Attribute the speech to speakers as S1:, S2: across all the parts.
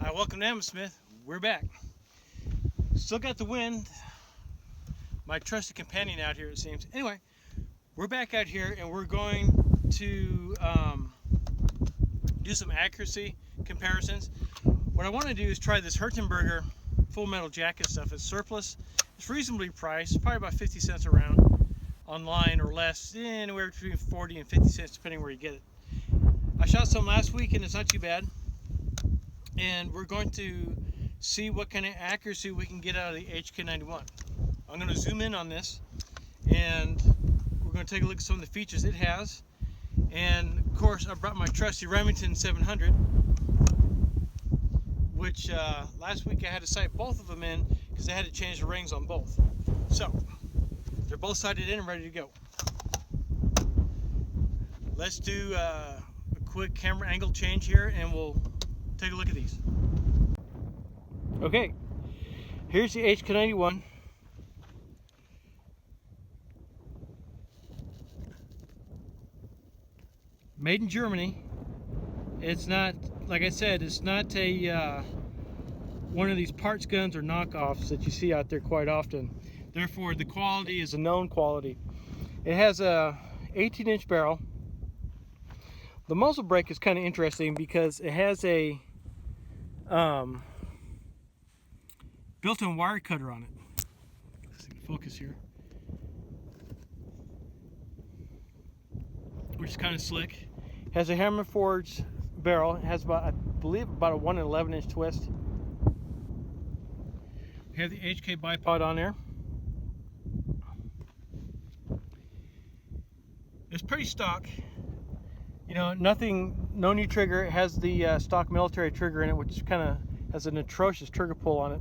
S1: Hi, welcome to Ammosmith. We're back. Still got the wind. My trusted companion out here, it seems. Anyway, we're back out here and we're going to do some accuracy comparisons. What I want to do is try this Hirtenberger full metal jacket stuff. It's surplus. It's reasonably priced, probably about 50 cents around online or less, anywhere between 40 and 50 cents depending where you get it. I shot some last week and it's not too bad. And we're going to see what kind of accuracy we can get out of the HK91. I'm going to zoom in on this and we're going to take a look at some of the features it has. And of course I brought my trusty Remington 700, which last week I had to sight both of them in because I had to change the rings on both. So they're both sighted in and ready to go. Let's do a quick camera angle change here and we'll take a look at these. Okay, here's the HK91. Made in Germany. It's not, like I said, it's not a one of these parts guns or knockoffs that you see out there quite often. Therefore, the quality is a known quality. It has a 18-inch barrel. The muzzle brake is kind of interesting because it has a built-in wire cutter on it. Let's see the focus here, which is kind of slick. Has a hammer forged barrel. It has about, I believe, about a 1 11-inch twist. We have the HK bipod on there. It's pretty stock. You know, nothing, no new trigger. It has the stock military trigger in it, which kind of has an atrocious trigger pull on it.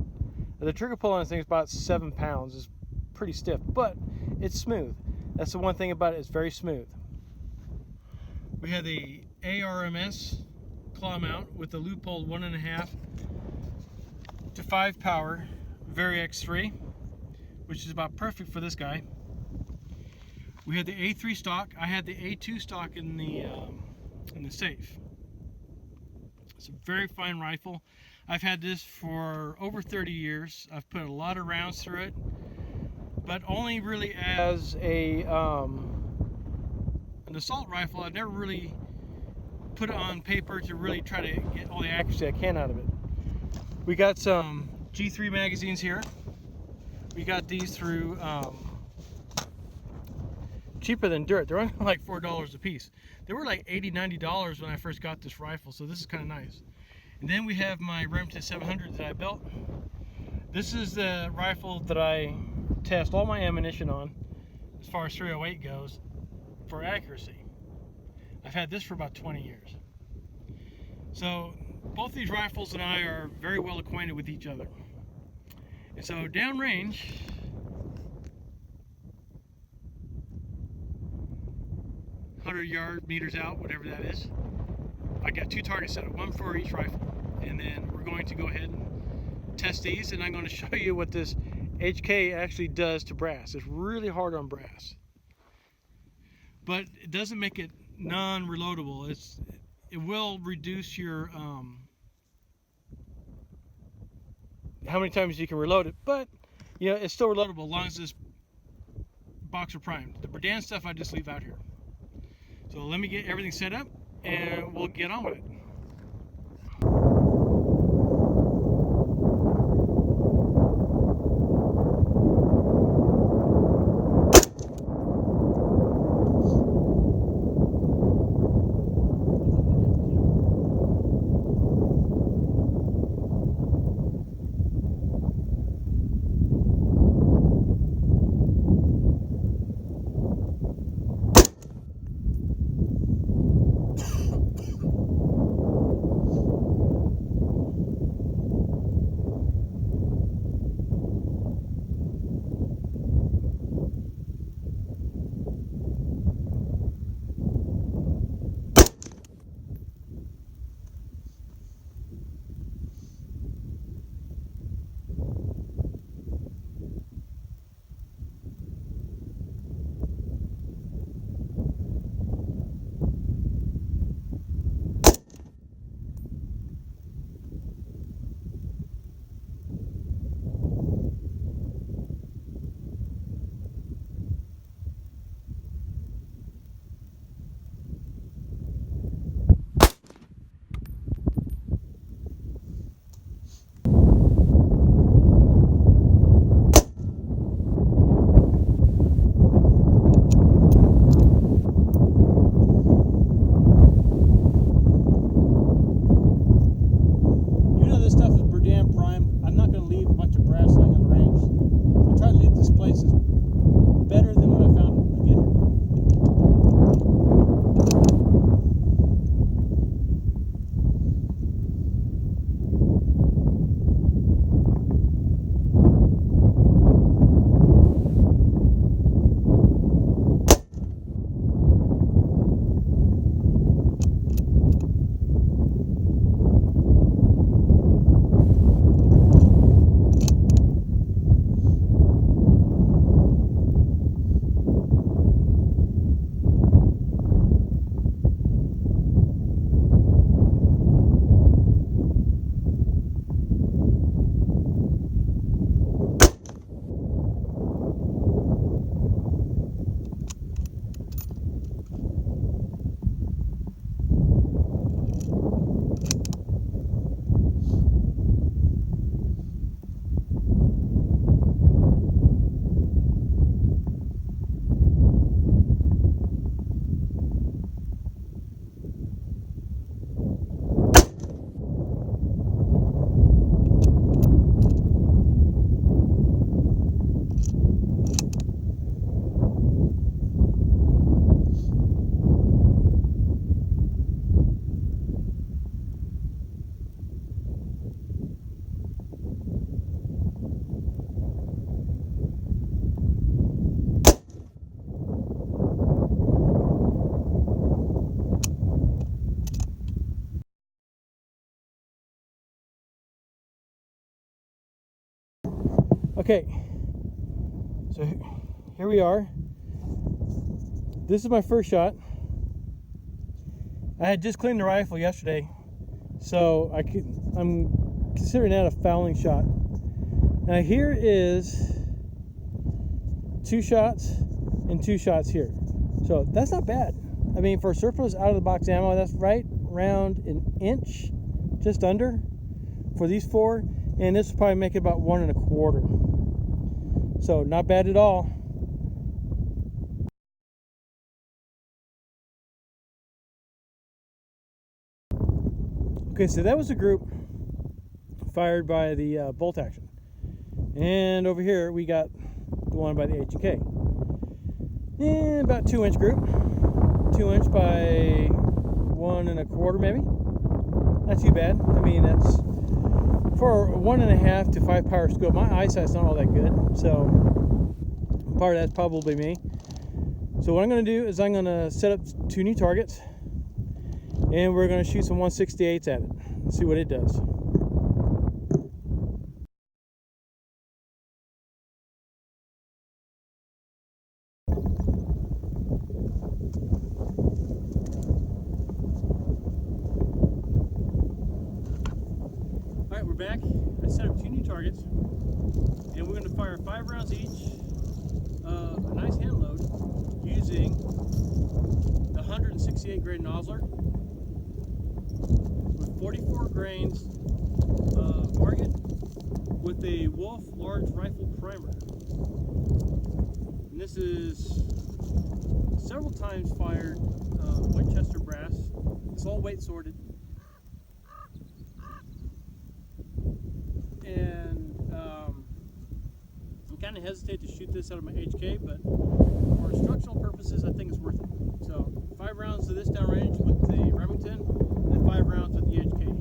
S1: The trigger pull on this thing is about 7 pounds. It's pretty stiff, but it's smooth. That's the one thing about it, it's very smooth. We have the ARMS claw mount with the loophole 1.5 to 5 power Vari X3, which is about perfect for this guy. We had the A3 stock. I had the A2 stock in the safe. It's a very fine rifle. I've had this for over 30 years. I've put a lot of rounds through it, but only really as a an assault rifle. I've never really put it on paper to really try to get all the accuracy I can out of it. We got some G3 magazines here. We got these through cheaper than dirt. They're only like $4 a piece. They were like $80, $90 when I first got this rifle, so this is kind of nice. And then we have my Remington 700 that I built. This is the rifle that I test all my ammunition on, as far as 308 goes, for accuracy. I've had this for about 20 years. So both these rifles and I are very well acquainted with each other. And so downrange, meters out, whatever that is, I got 2 targets set up, one for each rifle. And then we're going to go ahead and test these, and I'm going to show you what this HK actually does to brass. It's really hard on brass, but it doesn't make it non-reloadable. It will reduce your how many times you can reload it, but you know, it's still reloadable as long as this box are primed. The Berdan stuff I just leave out here. So let me get everything set up and we'll get on with it. Okay, so here we are. This is my first shot. I had just cleaned the rifle yesterday, so I'm considering that a fouling shot. Now here is 2 shots and 2 shots here, so that's not bad. I mean, for surplus out of the box ammo, that's right around an inch, just under, for these 4, and this will probably make it about 1 1/4. So not bad at all. Okay, so that was a group fired by the bolt action, and over here we got the one by the HK, and about 2-inch group, 2-inch by 1 1/4 maybe. Not too bad. I mean, that's for 1.5 to 5 power scope. My eyesight's not all that good, so part of that's probably me. So what I'm going to do is I'm going to set up 2 new targets, and we're going to shoot some 1/68s at it and see what it does. Alright, we're back. I set up 2 new targets, and we're going to fire 5 rounds each of a nice hand load using the 168 grade nozzler with 44 grains of target with a Wolf large rifle primer. And this is several times fired Winchester brass. It's all weight sorted. And I'm kind of hesitant to shoot this out of my HK, but for instructional purposes, I think it's worth it. So 5 rounds to this downrange with the Remington, and then 5 rounds with the HK.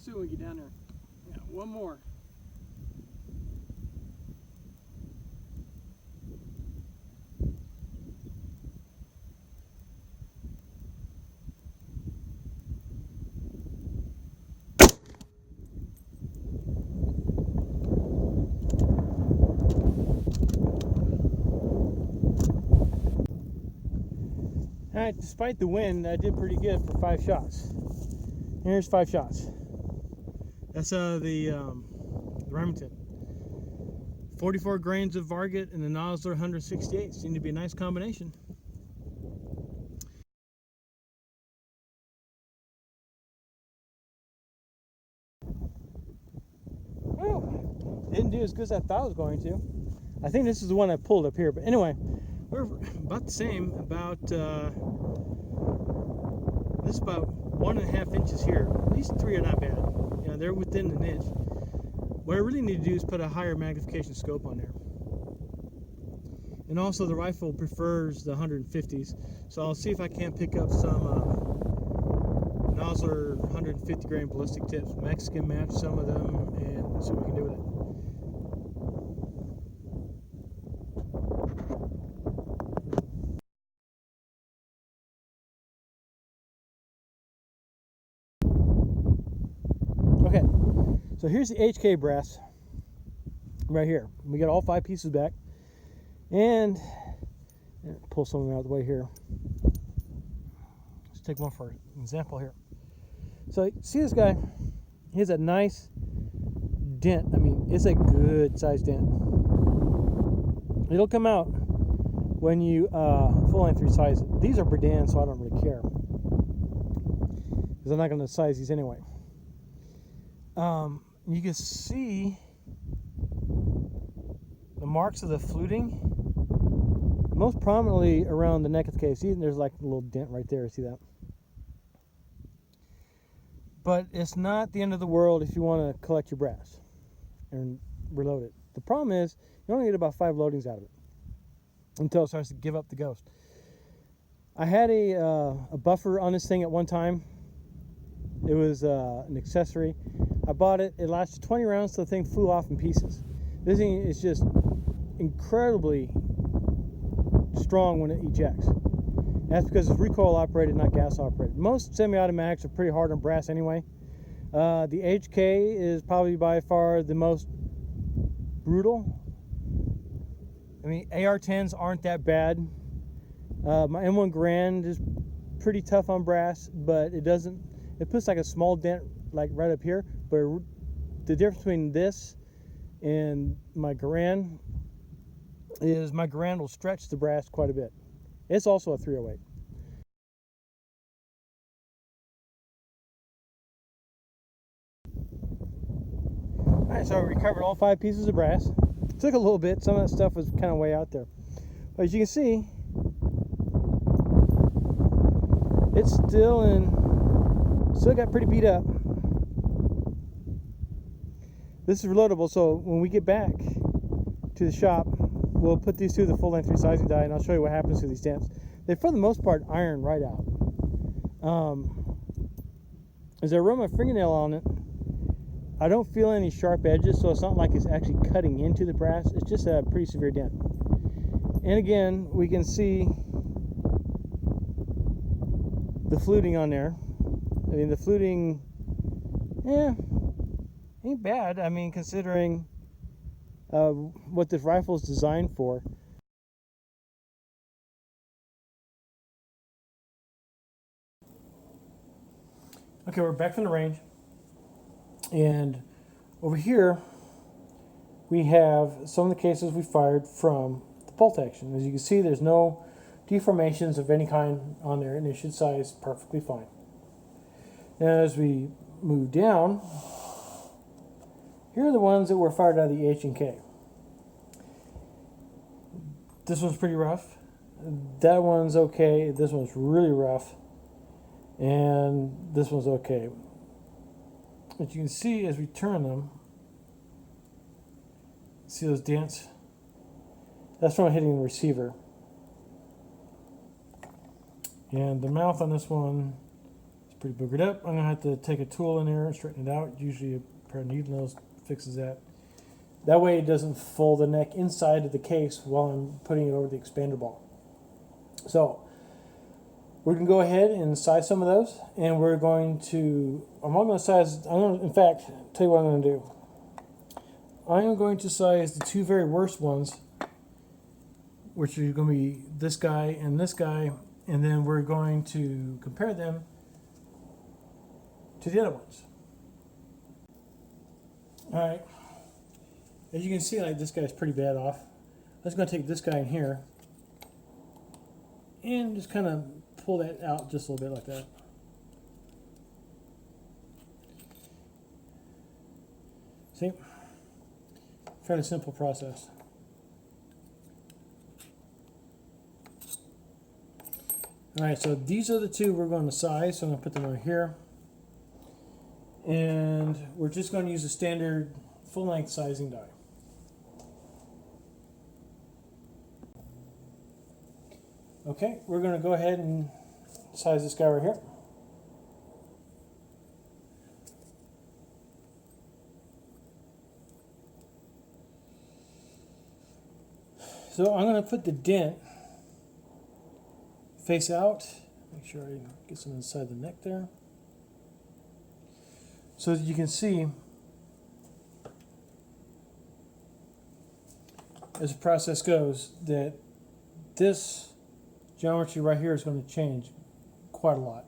S1: see when we get down there. Yeah, one more. Alright, despite the wind, I did pretty good for 5 shots. Here's 5 shots. That's the Remington. 44 grains of Varget and the Nosler 168. Seemed to be a nice combination. Well, didn't do as good as I thought I was going to. I think this is the one I pulled up here, but anyway, we're about the same. About this is about 1.5 inches here. These 3 are not bad. You know, they're within an inch. What I really need to do is put a higher magnification scope on there. And also the rifle prefers the 150s, so I'll see if I can't pick up some Nosler 150 grain ballistic tips, Mexican match some of them, and see what we can do with it. Okay, so here's the HK brass right here. We got all 5 pieces back, and pull some of them out of the way here. Let's take one for example here. So see this guy? He has a nice dent. I mean, it's a good sized dent. It'll come out when you full length resize it. These are Berdan, so I don't really care, because I'm not going to size these anyway. You can see the marks of the fluting most prominently around the neck of the case. See, there's like a little dent right there. See that? But it's not the end of the world if you want to collect your brass and reload it. The problem is you only get about 5 loadings out of it until it starts to give up the ghost. I had a buffer on this thing at one time. It was an accessory. I bought it. It lasted 20 rounds till the thing flew off in pieces. This thing is just incredibly strong when it ejects. That's because it's recoil operated, not gas operated. Most semi-automatics are pretty hard on brass anyway. The HK is probably by far the most brutal. I mean, AR-10s aren't that bad. My M1 Grand is pretty tough on brass, but it puts like a small dent like right up here. But the difference between this and my Garand is my Garand will stretch the brass quite a bit. It's also a 308. Alright, so we recovered all 5 pieces of brass. It took a little bit. Some of that stuff was kind of way out there. But as you can see, it's still got pretty beat up. This is reloadable, so when we get back to the shop, we'll put these through the full-length resizing die, and I'll show you what happens to these dents. They, for the most part, iron right out. As I run my fingernail on it, I don't feel any sharp edges, so it's not like it's actually cutting into the brass. It's just a pretty severe dent. And again, we can see the fluting on there. I mean, the fluting, yeah, ain't bad. I mean, considering what this rifle is designed for. Okay, we're back from the range, and over here we have some of the cases we fired from the bolt action. As you can see, there's no deformations of any kind on there, and it should size perfectly fine. Now, as we move down, here are the ones that were fired out of the H&K. This one's pretty rough. That one's okay. This one's really rough. And this one's okay. As you can see, as we turn them, see those dents? That's from hitting the receiver. And the mouth on this one is pretty boogered up. I'm going to have to take a tool in there and straighten it out. Usually a pair of needle nails fixes that. That way it doesn't fold the neck inside of the case while I'm putting it over the expander ball. So we're going to go ahead and size some of those, and we're going to, in fact, tell you what I'm going to do. I am going to size the two very worst ones, which are going to be this guy, and then we're going to compare them to the other ones. Alright, as you can see, like, this guy's pretty bad off. I'm just going to take this guy in here and just kind of pull that out just a little bit like that. See? Fairly simple process. Alright, so these are the two we're going to size, so I'm going to put them over here. And we're just going to use a standard full-length sizing die. Okay, we're going to go ahead and size this guy right here. So I'm going to put the dent face out. Make sure I get some inside the neck there. So that you can see, as the process goes, that this geometry right here is going to change quite a lot.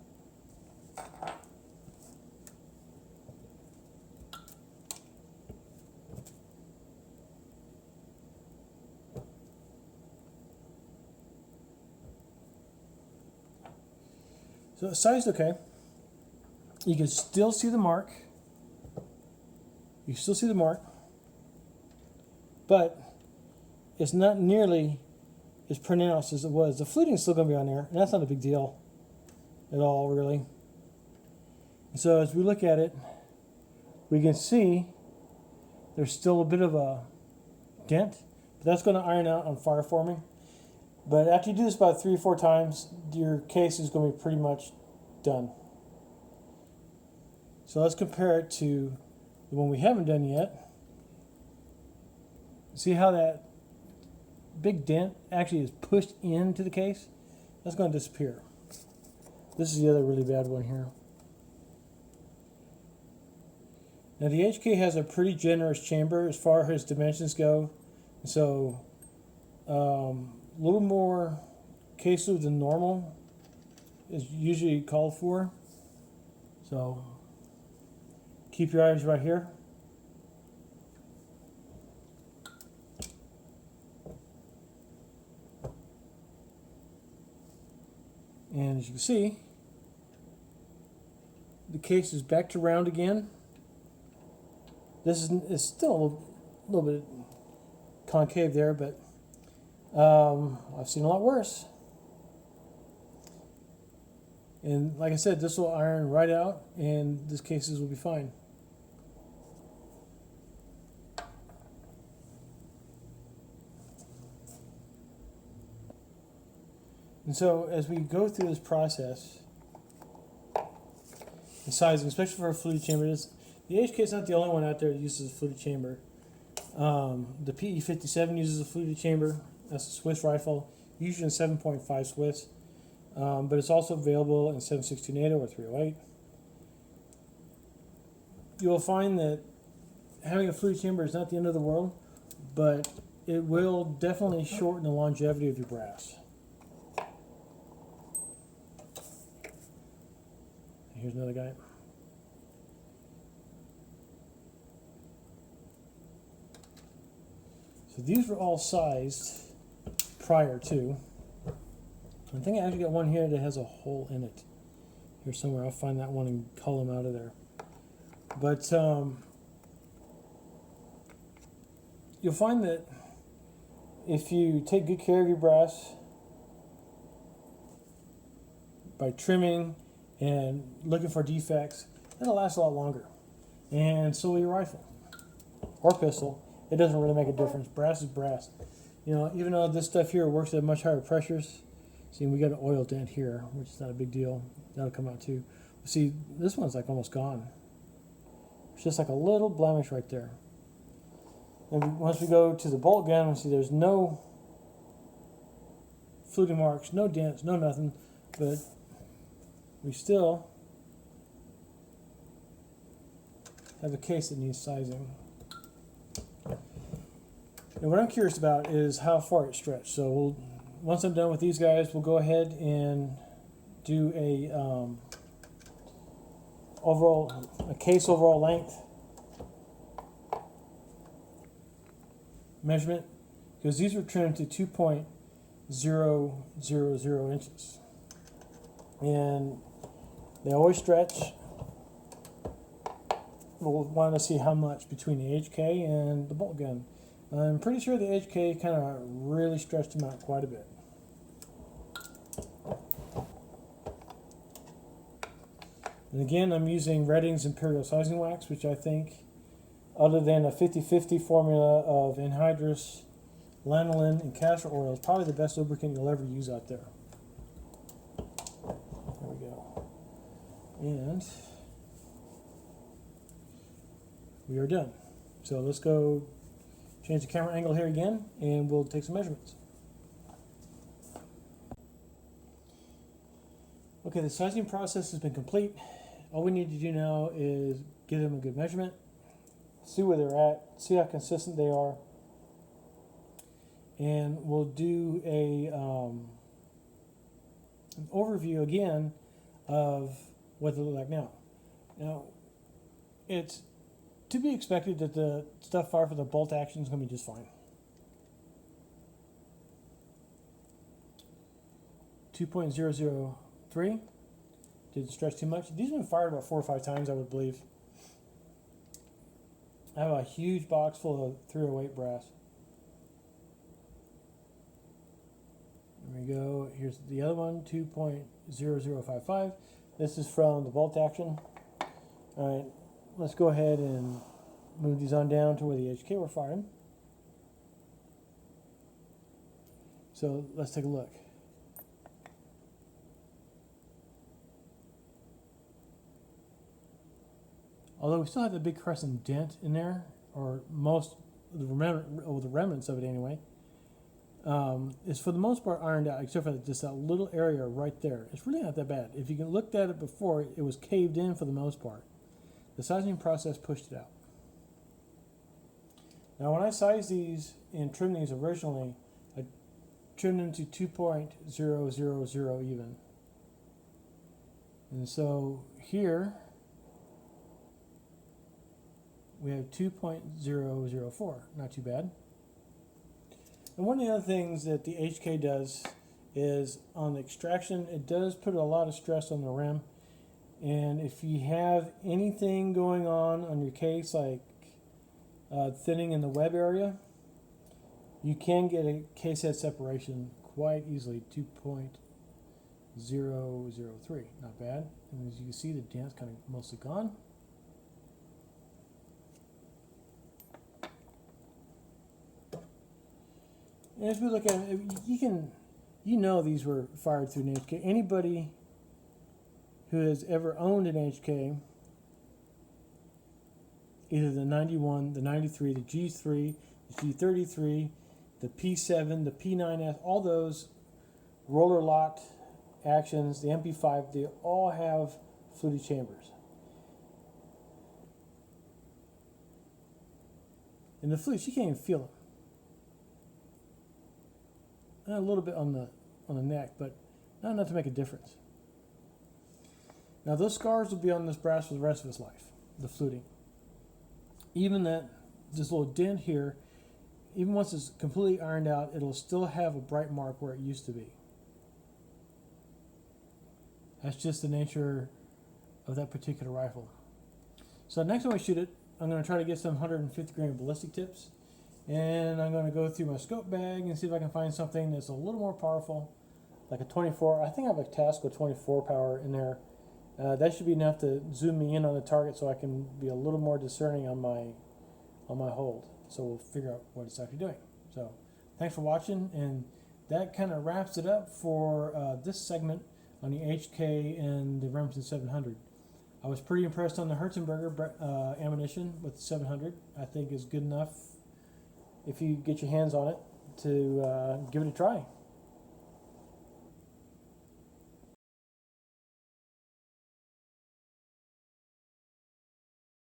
S1: So it's sized okay. You can still see the mark. You still see the mark, but it's not nearly as pronounced as it was. The fluting is still going to be on there, and that's not a big deal at all, really. So as we look at it, we can see there's still a bit of a dent, but that's going to iron out on fire forming. But after you do this about 3 or 4 times, your case is going to be pretty much done. So let's compare it to the one we haven't done yet. See how that big dent actually is pushed into the case? That's going to disappear. This is the other really bad one here. Now the HK has a pretty generous chamber as far as dimensions go. So a little more cases than normal is usually called for. So keep your eyes right here. And as you can see, the case is back to round again. This is still a little bit concave there, but I've seen a lot worse. And like I said, this will iron right out, and these cases will be fine. And so as we go through this process, the sizing, especially for a fluted chamber, the HK is not the only one out there that uses a fluted chamber. The PE57 uses a fluted chamber. That's a Swiss rifle, usually in 7.5 Swiss. But it's also available in 7.62 NATO or 308. You will find that having a fluted chamber is not the end of the world, but it will definitely shorten the longevity of your brass. Here's another guy. So these were all sized prior to. I think I actually got one here that has a hole in it. Here somewhere, I'll find that one and cull them out of there. But you'll find that if you take good care of your brass by trimming and looking for defects, it'll last a lot longer. And so will your rifle or pistol. It doesn't really make a difference. Brass is brass. You know, even though this stuff here works at much higher pressures. See, we got an oil dent here, which is not a big deal. That'll come out too. see, this one's like almost gone. It's just like a little blemish right there. And once we go to the bolt gun, we see there's no fluting marks, no dents, no nothing, but we still have a case that needs sizing. And what I'm curious about is how far it stretched. So once I'm done with these guys, we'll go ahead and do a case overall length measurement, because these were trimmed to 2.000 inches, and they always stretch. We'll want to see how much between the HK and the bolt gun. I'm pretty sure the HK kind of really stretched them out quite a bit. And again, I'm using Redding's Imperial Sizing Wax, which I think, other than a 50-50 formula of anhydrous, lanolin, and castor oil, is probably the best lubricant you'll ever use out there. There we go. And we are done. So let's go change the camera angle here again, and we'll take some measurements. Okay, the sizing process has been complete. All we need to do now is give them a good measurement, see where they're at, see how consistent they are, and we'll do an overview again of what they look like now. Now, it's to be expected that the stuff fired for the bolt action is going to be just fine. 2.003. Didn't stretch too much. These have been fired about 4 or 5 times, I would believe. I have a huge box full of 308 brass. There we go. Here's the other one, 2.0055. This is from the bolt action. All right, let's go ahead and move these on down to where the HK were firing. So let's take a look. Although we still have the big crescent dent in there, or most of the remnants of it anyway, is for the most part ironed out, except for just that little area right there. It's really not that bad. If you can looked at it before, it was caved in for the most part. The sizing process pushed it out. Now when I sized these and trimmed these originally, I trimmed them to 2.000 even. And so here we have 2.004, not too bad. And one of the other things that the HK does is on the extraction, it does put a lot of stress on the rim. And if you have anything going on your case, like thinning in the web area, you can get a case head separation quite easily, 2.003, not bad. And as you can see, the dent's kind of mostly gone. And as we look at it, you know these were fired through an HK. Anybody who has ever owned an HK, either the 91, the 93, the G3, the G33, the P7, the P9S, all those roller locked actions, the MP5, they all have fluted chambers. And the flutes, you can't even feel them. A little bit on the neck, but not enough to make a difference. Now those scars will be on this brass for the rest of its life, the fluting. Even this little dent here, even once it's completely ironed out, it'll still have a bright mark where it used to be. That's just the nature of that particular rifle. So next time I shoot it, I'm going to try to get some 150 grain ballistic tips. And I'm going to go through my scope bag and see if I can find something that's a little more powerful, like a 24. I think I have a Tasco 24 power in there. That should be enough to zoom me in on the target so I can be a little more discerning on my hold. So we'll figure out what it's actually doing. So thanks for watching, and that kind of wraps it up for this segment on the HK and the Remington 700. I was pretty impressed on the Hirtenberger ammunition with the 700. I think is good enough if you get your hands on it to give it a try.